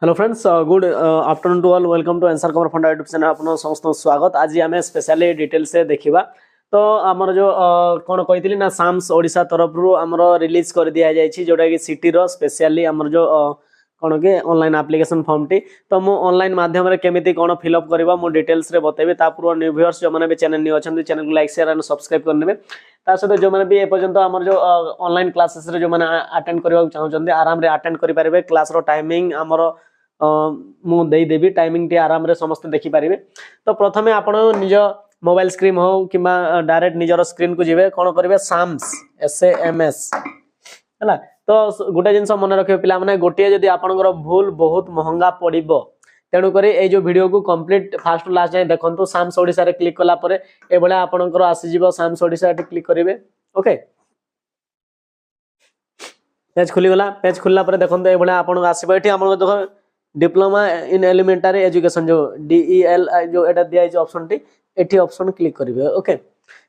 Hello friends good afternoon to all welcome to answer cover funda YouTube channel आपन समस्त स्वागत। आज आम स्पेशली डिटेल से देखा तो आमर जो कौन कही ना साम्स ओडिशा तरफ रू आमर रिलीज कर दि जाइए जोटा कि सिटी रो स्पेशली आमर जो कौन कि ऑनलाइन एप्लिकेशन फॉर्म टी तो मु ऑनलाइन माध्यम केमिति कौन फिलअप करबा मु डिटेल्स रे बतेबी ता पूर्व न्यू व्यूअर्स जो माने भी चैनल न्यू अछन चैनल को लाइक शेयर एंड सब्सक्राइब करनेबे ता सहित जो माने भी ए पर्यंत आमर जो ऑनलाइन क्लासेस रे जो माने अटेंड करबा चाहउछन्ते आराम रे अटेंड करि पारिबे। क्लास रो टाइमिंग आमर मु दे देबी टाइमिंग टी आराम रे समस्त देखि पारिबे। तो प्रथमे आपण निज मोबाइल स्क्रीन हो किबा डायरेक्ट निजर स्क्रीन को जिवे कोन करिवे साम्स SAMS हला। तो गोटे जिनस मन रखियो पिला माने गोटे जदी आपनकर भूल बहुत महंगा पड़िबो तेणु करी ए जो वीडियो को कंप्लीट फास्ट टू लास्ट जाय देखंतु। साम्स ओडिसा रे क्लिक कला परे ए बळे आपनकर आसी जिवो साम्स ओडिसा रे क्लिक करिवे। ओके पेज खुली गला। पेज खुलला परे देखंतु ए बळे आपन आसीबो। एठी आपन देखो डिप्लोमा इन एलिमेंटरी एजुकेशन जो DEL जो एटा दिया है ऑप्शन टी एठी ऑप्शन क्लिक करिवे। ओके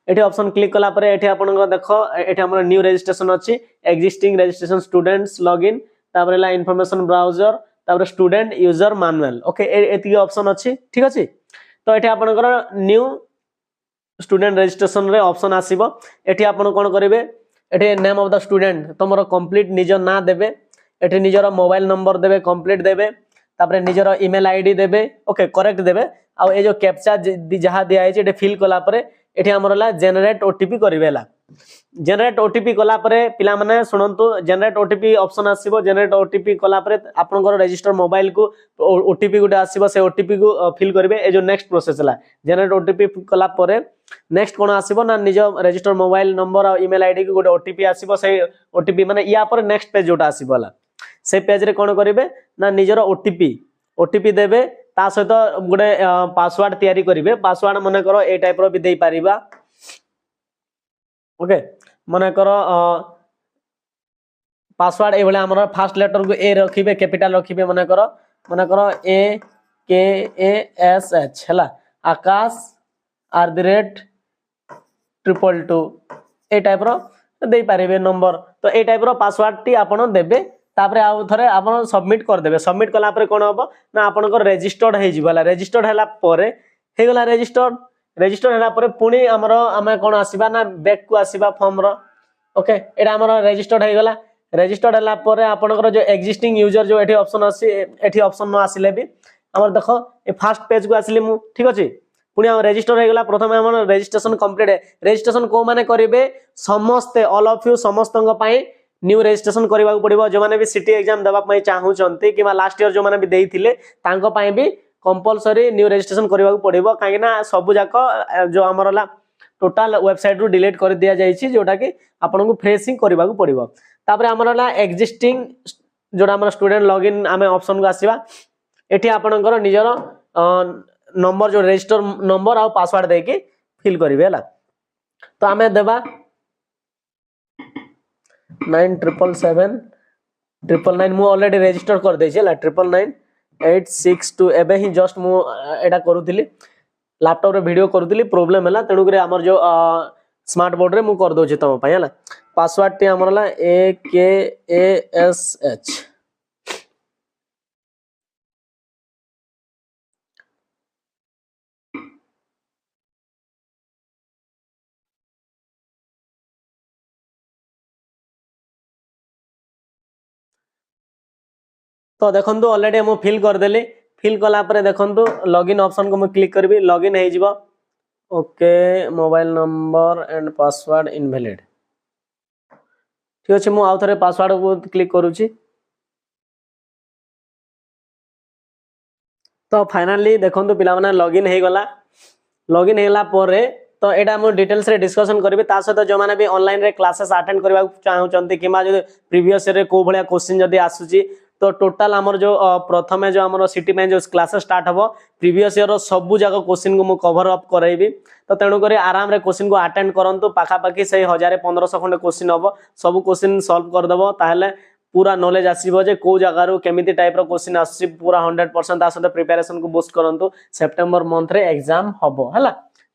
एठी ऑप्शन क्लिक कला परे एठी आपन देखो एठी हमर न्यू रजिस्ट्रेशन अछि एक्जिस्टिंग रजिस्ट्रेशन स्टूडेंट्स लॉगिन तापर ला इंफॉर्मेशन ब्राउजर तापर स्टूडेंट यूजर मैनुअल। ओके एती ऑप्शन अछि ठीक अछि। तो एठी आपन न्यू स्टूडेंट रजिस्ट्रेशन रे ऑप्शन आसीबो। एठी आपन कोन करिवे एठी name of the student तमरो complete निजर ना देबे एठी निजर मोबाइल नंबर देबे कंप्लीट देबे तापर निजर ईमेल आईडी देबे। ओके करेक्ट देबे आ ए जो कैप्चा जहा दिया है एठी फिल कला परे एठी हमरला जनरेट ओटीपी करिवेला। जनरेट ओटीपी कला परे पिला माने सुनंतु जनरेट ओटीपी ऑप्शन आसीबो। जनरेट ओटीपी कला परे आपनकर रजिस्टर मोबाइल को ओटीपी गुटे आसीबो से ओटीपी को फिल करिवे। ए जो नेक्स्ट प्रोसेस ला जनरेट ओटीपी कला परे नेक्स्ट कोन आसीबो ना निज रजिस्टर मोबाइल नंबर और ईमेल आईडी को गुटे ओटीपी आसीबो। से ओटीपी माने या पर नेक्स्ट पेज जोटा आसीबोला से पेज रे कोन करिवे ना निजर ओटीपी देबे ता सहित गुटे पासवर्ड तयारी करिवे। पासवर्ड मने करो ए टाइप रो भी देई पारिबा। ओके मने करो पासवर्ड ए बले हमर फर्स्ट लेटर को ए रखिबे कैपिटल रखिबे मने करो AKASH हला आकाश @222 ए टाइप रो देई पारिबे नंबर। तो ए टाइप रो पासवर्ड टी आपण देबे तापरे आउ थरे आपण सबमिट कर देबे। सबमिट कला परे कोन होबो ना आपनको रजिस्टर्ड हे जिवला। रजिस्टर्ड हैला परे हे गला रजिस्टर्ड हैला परे पुनी हमरो हमें कोन आसीबा ना बैक को आसीबा फॉर्म रो। ओके एटा हमरो रजिस्टर्ड हे गला। रजिस्टर्ड हैला परे आपनको जो एक्जिस्टिंग यूजर जो एठी ऑप्शन आसी एठी ऑप्शन न आसीले भी हमर देखो ए फर्स्ट पेज को आसीले मु ठीक अछि। पुनी हम रजिस्टर हे गला प्रथमे हमर रजिस्ट्रेशन कंप्लीट है। रजिस्ट्रेशन को माने करिवे समस्त ऑल ऑफ यू समस्तंग पई न्यू रजिस्ट्रेशन करबा पड़िबो। जो माने भी सिटी एग्जाम देबा पई चाहू चंती किबा लास्ट ईयर जो माने भी देइथिले तांको पई भी कंपलसरी न्यू रजिस्ट्रेशन करबा पड़िबो। काहे ना सब जाक जो हमरला टोटल वेबसाइट रु डिलीट कर दिया जाईछि जोटा कि आपन को फ्रेशिंग करबा पड़िबो। तापर हमरला एक्जिस्टिंग जोडा हमर स्टूडेंट लॉगिन आमे ऑप्शन को आसीबा। एठी आपनकर निजर नंबर जो रजिस्टर नंबर आ पासवर्ड दे के फिल करिवे हला। तो आमे देबा 977799 मु ऑलरेडी रजिस्टर कर देछि हला 999862 एबे ही जस्ट मु एटा करूथिली लैपटॉप रे वीडियो करूथिली प्रॉब्लम हला तेनु करे हमर जो स्मार्ट बोर्ड रे मु कर दोछि तम पय हला। पासवर्ड टी हमरला AKASH तो देखंतु ऑलरेडी हम फिल कर देली। फिल कला परे देखंतु लॉगिन ऑप्शन को मैं क्लिक करबी लॉगिन हे जिवो। Okay mobile number and password invalid ठीक अछि। मु आ थरे पासवर्ड को क्लिक करूची। तो फाइनली देखंतु पिला माने लॉगिन हे गला। लॉगिन हेला परे तो एटा मु डिटेल्स रे डिस्कशन करबी ता सहित जो माने भी ऑनलाइन रे क्लासेस अटेंड करबा चाहू चंती किमा जो प्रीवियस रे को भलिया क्वेश्चन जदी आसुची तो टोटल हमर जो प्रथमे जो हमर सिटी में जो क्लासेस स्टार्ट हबो प्रीवियस ईयर सब जगह क्वेश्चन को मु कवर अप करैबी। तो तेणु करी आराम रे क्वेश्चन को अटेंड करंतु पाखा पाखी से 1000-1500 खंड क्वेश्चन हबो सब क्वेश्चन सॉल्व कर देबो ताहले पूरा नॉलेज आसीबो जे को जगह रो केमिति टाइप रो क्वेश्चन आसी पूरा 100% ता सहित प्रिपरेशन को बूस्ट करंतु। सितंबर मंथ रे एग्जाम हबो हला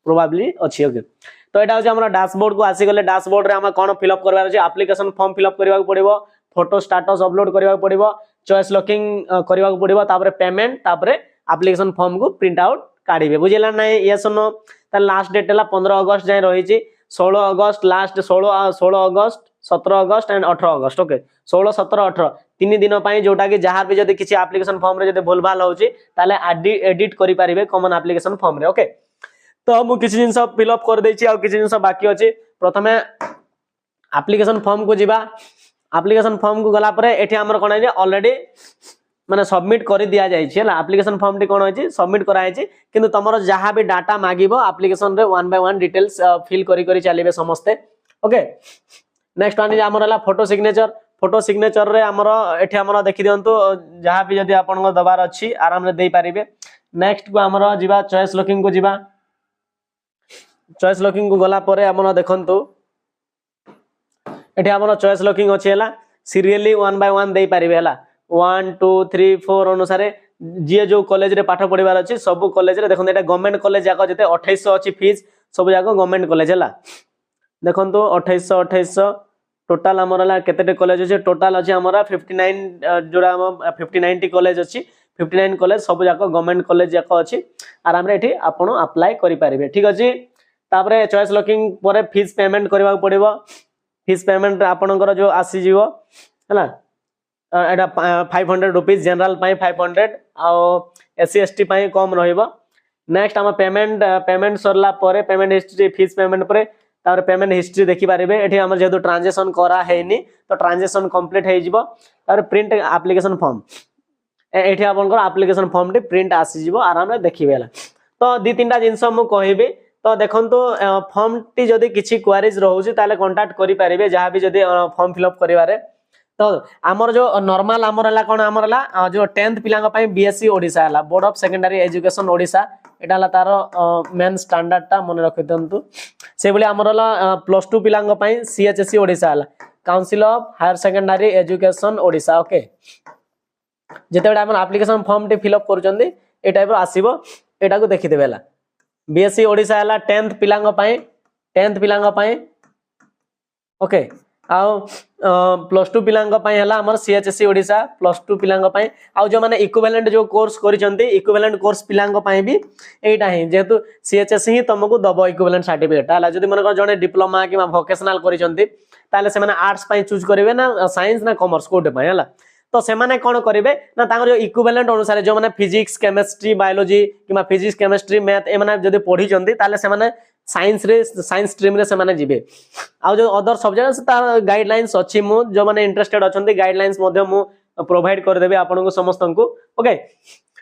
प्रोबेबली अछि। ओके तो एटा हो हमरा डैशबोर्ड को आसी गले। डैशबोर्ड रे हम कोन फिल अप करबार अछि एप्लीकेशन फॉर्म फिल अप करबा पड़िबो फोटो स्टेटस अपलोड करबा पड़िबो चॉइस लॉकिंग करबा पड़िबो तापर पेमेंट तापर एप्लिकेशन फॉर्म को प्रिंट आउट काढिबे बुझिला नै यस नो त लास्ट डेट हला 15 अगस्त जाय रही छी 16 अगस्त लास्ट 16 अगस्त 17 अगस्त एंड 18 अगस्त ओके 16 17 18 तीन दिन पाई जोटा कि जहां भी जदी किसी एप्लिकेशन फॉर्म रे जदी भूलभाल होची ताले एडिट करि पारिबे कॉमन एप्लिकेशन फॉर्म रे ओके तो मु किछि जिंस फिल अप कर देछि आ किछि जिंस बाकी अछि प्रथमे एप्लिकेशन फॉर्म को जिबा एप्लिकेशन फॉर्म को गला परे एठी हमर कोन है ऑलरेडी माने सबमिट कर दिया जाय छै हला एप्लिकेशन फॉर्म टी कोन होय छै सबमिट कराय छै किंतु तमरो जहां भी डाटा मागिबो एप्लिकेशन रे one by one details fill करी करी चलीबे समस्ते ओके नेक्स्ट वन इज हमर हला फोटो सिग्नेचर रे हमर एठी हमर देखि दियंतु जहां भी जदी आपन को दबार अछि आराम रे देई पारिबे नेक्स्ट को हमर जिबा चॉइस लॉकिंग को जिबा चॉइस लॉकिंग को गला परे हमर देखंतु एठी हमर चॉइस लॉकिंग अछि हला सीरियली वन बाय वन देई पारिबे हला 1 2 3 4 अनुसार जी जो कॉलेज रे पाठ पढिबार अछि सब कॉलेज रे देखन एटा गवर्नमेंट कॉलेज जाको जते 2800 अछि फीस सब जाको गवर्नमेंट कॉलेज हला देखन तो 2800 टोटल हमरला केतेटे कॉलेज अछि टोटल अछि हमरा 59 जोरा हम 59 टी कॉलेज अछि 59 कॉलेज सब जाको गवर्नमेंट कॉलेज जाको अछि आराम रे एठी आपण अप्लाई करि पारिबे ठीक अछि तापरे चॉइस लॉकिंग परे फीस पेमेंट करबा पड़िबो फीस पेमेंट आपनकर जो आसी जीवो हला एटा 500 रुपीस जनरल पाई 500 आ एससी एसटी पाई कम रहइबो नेक्स्ट हम पेमेंट सरला परे पेमेंट हिस्ट्री फीस पेमेंट परे तार पेमेंट हिस्ट्री देखि पारिबे एठी हमर जेतु ट्रांजैक्शन करा हेनी तो ट्रांजैक्शन कंप्लीट हे जिवो तार प्रिंट एप्लिकेशन फॉर्म एठी आपनकर एप्लिकेशन फॉर्म टी प्रिंट आसी जिवो आराम रे देखिबेला तो दी तीनटा जिंस मु कहिबे तो देखंतु फॉर्म टी जदी किछि क्वेरीज रहउची ताले कांटेक्ट करि पारिबे जहां भी जदी फॉर्म फिल अप करिवारे तो आमर जो नॉर्मल आमर हला कोन आमर हला जो 10th पिलांग पई बीएससी ओडिसा हला board of secondary education Odisha एटा हला तारो मेन स्टैंडर्ड टा मन रखि दंतु से बोले आमर हला +2 पिलांग पई सीएचएससी ओडिसा हला council of higher secondary education Odisha okay जेते बडा हमर एप्लिकेशन फॉर्म टी फिल अप करूचंदी ए टाइप रो आसीबो एटा को देखि देबेला बीएससी ओडिसा हला 10th पिलांग पई ओके आउ +2 पिलांग पई हला हमर सीएचएससी ओडिसा +2 पिलांग पई आउ जो माने इक्विवेलेंट जो कोर्स करिसंती इक्विवेलेंट कोर्स पिलांग पई भी एटा ही जेतु सीएचएससी ही तुमको दबो इक्विवेलेंट सर्टिफिकेट हला जदी मन जने डिप्लोमा कि वोकेशनल करिसंती ताले से माने आर्ट्स पई चूज करिवे ना साइंस ना कॉमर्स कोटे पई हला तो से माने कोन करिवे ना तांगर जो इक्विवेलेंट अनुसार जो माने फिजिक्स केमिस्ट्री बायोलॉजी किमा फिजिक्स केमिस्ट्री मैथ ए माने जदी पढी चंती ताले से माने साइंस स्ट्रीम रे से माने जिवे आ जो अदर सब्जेक्ट तार गाइडलाइंस अछि मु जो माने इंटरेस्टेड अछंती गाइडलाइंस मध्ये मु प्रोवाइड कर देबे आपन को समस्त को ओके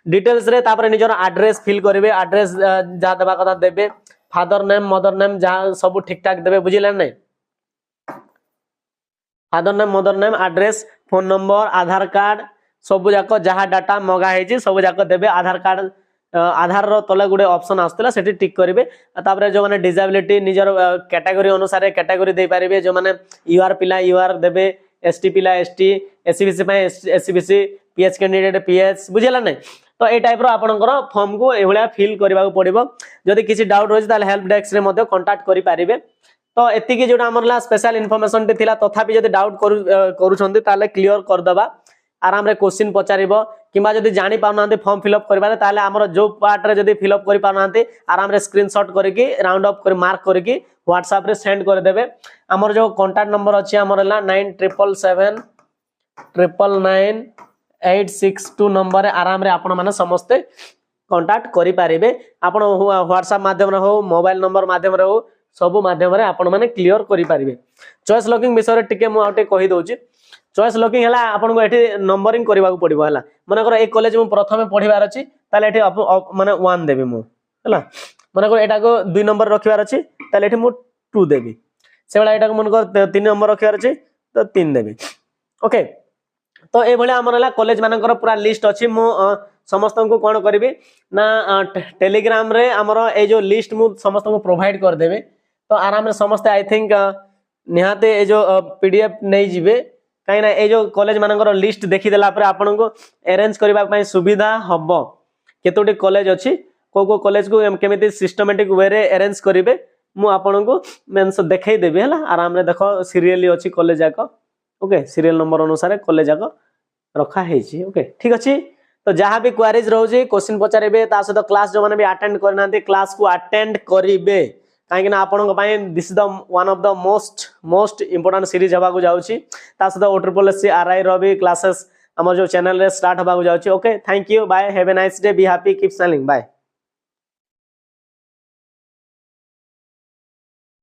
डिटेल्स रे तापर निजर एड्रेस फिल करिवे एड्रेस जा देबा कथा देबे फादर नेम मदर नेम जा सब ठीक ठाक देबे बुझिले नै father name mother name address phone number Aadhaar card सब जाको जहा डाटा मगा हेजी सब जाको देबे आधार कार्ड आधार रो तले गुडे ऑप्शन आस्तला सेठी टिक करिवे तापर जो माने डिसेबिलिटी निजर कैटेगरी अनुसार कैटेगरी दे पारिबे जो माने यूआर पिला यूआर देबे एसटी पिला एसटी एससीबीसी पय एससीबीसी पीएच कैंडिडेट पीएच बुझिला नै तो ए टाइप रो आपनकर फॉर्म को एहुला फिल करबा पड़िबो जदी किछि डाउट होय ताले हेल्प डेस्क रे मध्ये कांटेक्ट करि पारिबे तो एति कि जोटा हमरला स्पेशल इन्फॉर्मेशन टे थिला तथापि जदी डाउट करूछंती ताले क्लियर कर दबा आराम रे क्वेश्चन पचारिबो किबा जदी जानि पाउनांती फॉर्म फिल अप करबाले ताले हमर जो पार्ट रे जदी फिल अप करि पाउनांती आराम रे स्क्रीनशॉट करके राउंड अप कर मार्क करके व्हाट्सएप रे सेंड कर देबे हमर जो कांटेक्ट नंबर अछि हमर ला 9777 999 862 नंबर आराम रे आपण माने समस्त कांटेक्ट करि पारिबे आपण व्हाट्सएप माध्यम रे हो मोबाइल नंबर माध्यम रे हो सब माध्यम रे आपण माने क्लियर करि पारिबे चॉइस लॉकिंग विषय रे टिके मु आउटे कहि दोछि चॉइस लॉकिंग हला आपण को एठी नंबरिंग करबा को पड़िबो हला माने कर एक कॉलेज मु प्रथमे पढिबार अछि ताले एठी माने 1 देबी मु हला माने कर एटा को 2 नंबर रखिबार अछि ताले एठी मु 2 देबी सेबला एटा को मन कर 3 नंबर रखिबार अछि तो 3 देबी ओके तो ए भले हमर हला कॉलेज मानकर पूरा लिस्ट अछि मु समस्त को कोन करबी ना टेलीग्राम रे हमर ए जो लिस्ट मु समस्त को प्रोवाइड कर देबे तो आराम रे समस्त आई थिंक निहाते ए जो पीडीएफ नै जिवे काई ना ए जो कॉलेज मानकर लिस्ट देखि देला पर आपन को अरेंज करबा पई सुविधा हबो केतोटी कॉलेज अछि को कॉलेज को केमिति सिस्टमैटिक वे रे अरेंज करिवे मु आपन को मेंस देखाई देबे हला आराम रे देखो सीरियली अछि कॉलेज जाको ओके सीरियल नंबर अनुसार कॉलेज जाको रखा है। ओके ठीक अच्छे। तो जहाँ भी क्वेरीज रोचे क्वेश्चन पचारे ता सहित क्लास जो मैंने भी अटेंड करना क्लास को अटेंड करेंगे कहीं आपण this the one of the most important series हवा जाऊँगी सहित OSSC RI री क्लासेस आम जो चैनल रे स्टार्ट हवा जाऊँगी। Okay thank you bye have a nice day be happy keep smiling bye.